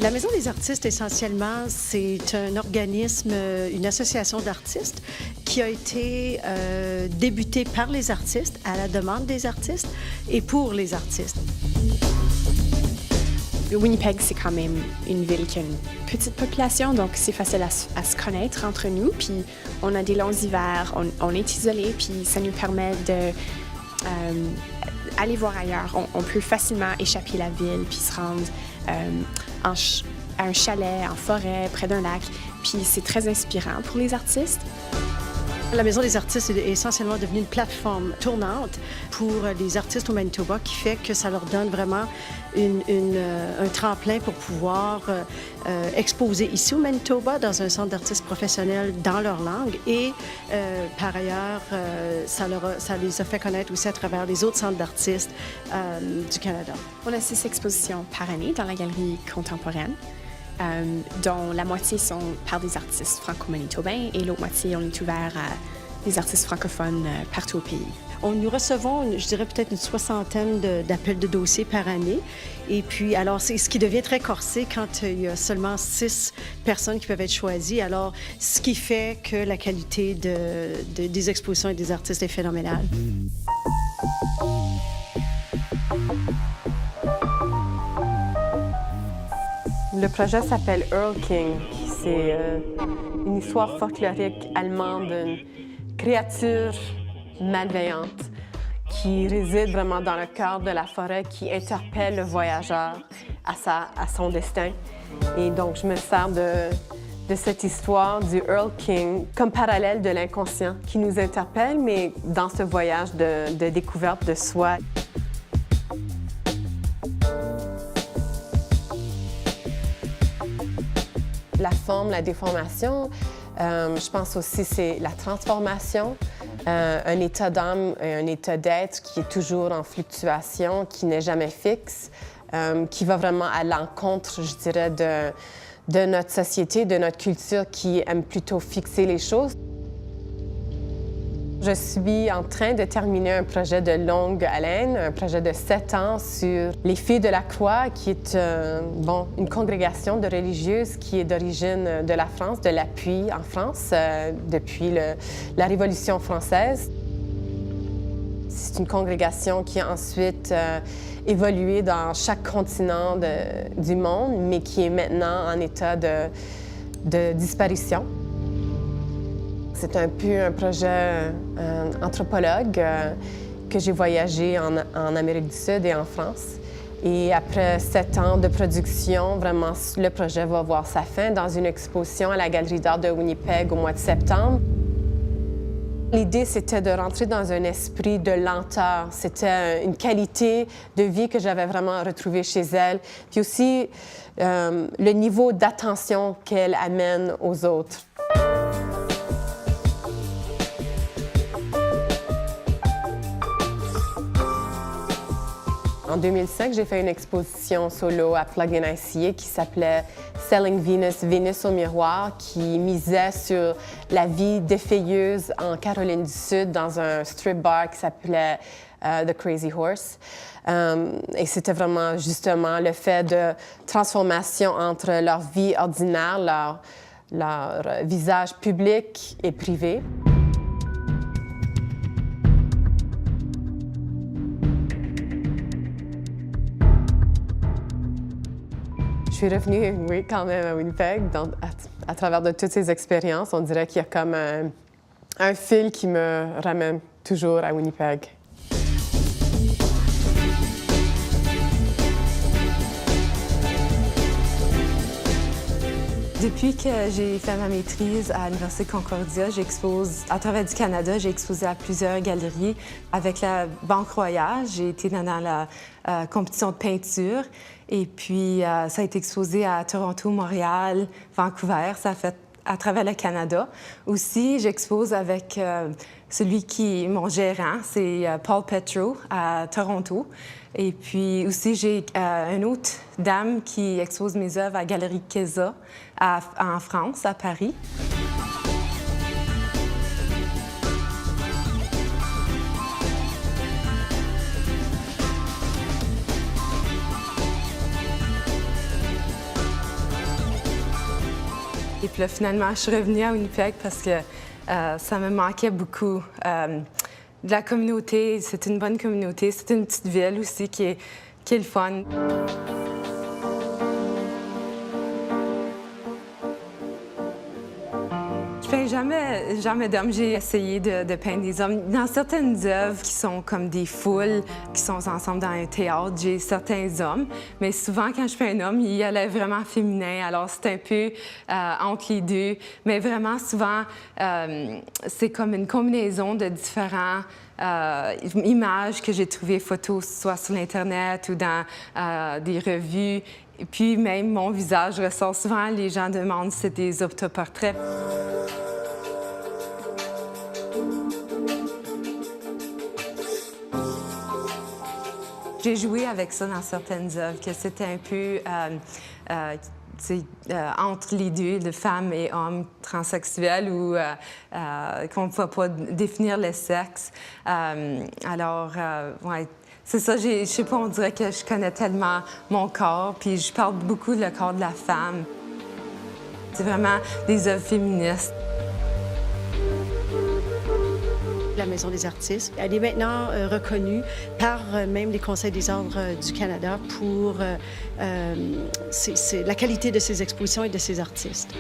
La Maison des artistes, essentiellement, c'est un organisme, une association d'artistes qui a été débutée par les artistes, à la demande des artistes et pour les artistes. Winnipeg, c'est quand même une ville qui a une petite population, donc c'est facile à se connaître entre nous. Puis on a des longs hivers, on est isolés, puis ça nous permet de aller voir ailleurs. On peut facilement échapper la ville, puis se rendre à un chalet, en forêt, près d'un lac. Puis c'est très inspirant pour les artistes. La Maison des artistes est essentiellement devenue une plateforme tournante pour les artistes au Manitoba qui fait que ça leur donne vraiment un tremplin pour pouvoir exposer ici au Manitoba dans un centre d'artistes professionnels dans leur langue et par ailleurs, ça les a fait connaître aussi à travers les autres centres d'artistes du Canada. On a 6 expositions par année dans la galerie contemporaine. Dont la moitié sont par des artistes franco-manitobains et l'autre moitié, on est ouvert à des artistes francophones partout au pays. Nous recevons, je dirais peut-être une 60aine d'appels de dossiers par année. Et puis, alors, c'est ce qui devient très corsé quand il y a seulement 6 personnes qui peuvent être choisies. Alors, ce qui fait que la qualité des expositions et des artistes est phénoménale. Le projet s'appelle Earl King. C'est une histoire folklorique allemande d'une créature malveillante qui réside vraiment dans le cœur de la forêt, qui interpelle le voyageur à son destin. Et donc, je me sers de cette histoire du Earl King comme parallèle de l'inconscient qui nous interpelle, mais dans ce voyage de découverte de soi. La forme, la déformation, je pense aussi c'est la transformation, un état d'âme, un état d'être qui est toujours en fluctuation, qui n'est jamais fixe, qui va vraiment à l'encontre, je dirais, de notre société, de notre culture qui aime plutôt fixer les choses. Je suis en train de terminer un projet de longue haleine, un projet de 7 ans sur les Filles de la Croix, qui est une congrégation de religieuses qui est d'origine de la France, de l'Appui en France, depuis la Révolution française. C'est une congrégation qui a ensuite évolué dans chaque continent du monde, mais qui est maintenant en état de disparition. C'est un peu un projet anthropologue que j'ai voyagé en Amérique du Sud et en France. Et après 7 ans de production, vraiment, le projet va voir sa fin dans une exposition à la Galerie d'art de Winnipeg au mois de septembre. L'idée, c'était de rentrer dans un esprit de lenteur. C'était une qualité de vie que j'avais vraiment retrouvée chez elle. Puis aussi, le niveau d'attention qu'elle amène aux autres. En 2005, j'ai fait une exposition solo à Plug in ICA qui s'appelait Selling Venus, Vénus au miroir, qui misait sur la vie défailleuse en Caroline du Sud dans un strip bar qui s'appelait The Crazy Horse. Et c'était vraiment justement le fait de transformation entre leur vie ordinaire, leur visage public et privé. Je suis revenue, oui, quand même à Winnipeg. À travers de toutes ces expériences, on dirait qu'il y a comme un fil qui me ramène toujours à Winnipeg. Depuis que j'ai fait ma maîtrise à l'Université Concordia, j'expose à travers du Canada. J'ai exposé à plusieurs galeries. Avec la Banque Royale, j'ai été dans la compétition de peinture. Et puis, ça a été exposé à Toronto, Montréal, Vancouver. Ça a fait à travers le Canada. Aussi, j'expose avec celui qui est mon gérant, c'est Paul Petro à Toronto. Et puis aussi, j'ai une autre dame qui expose mes œuvres à Galerie Keza en France, à Paris. Puis là, finalement, je suis revenue à Winnipeg parce que ça me manquait beaucoup. De la communauté, c'est une bonne communauté. C'est une petite ville aussi qui est le fun. Je peins jamais d'hommes. J'ai essayé de peindre des hommes. Dans certaines œuvres qui sont comme des foules, qui sont ensemble dans un théâtre, j'ai certains hommes. Mais souvent, quand je peins un homme, il a l'air vraiment féminin. Alors, c'est un peu entre les deux. Mais vraiment, souvent, c'est comme une combinaison de différents images que j'ai trouvées, photos, soit sur l'Internet ou dans des revues. Et puis, même mon visage ressort souvent. Les gens demandent si c'est des autoportraits. J'ai joué avec ça dans certaines œuvres, que c'était un peu entre les deux, de femmes et hommes transsexuels, ou qu'on ne peut pas définir le sexe. Ouais. C'est ça, je sais pas, on dirait que je connais tellement mon corps, puis je parle beaucoup le corps de la femme. C'est vraiment des œuvres féministes. La Maison des artistes, elle est maintenant reconnue par même les Conseils des ordres du Canada pour la qualité de ses expositions et de ses artistes.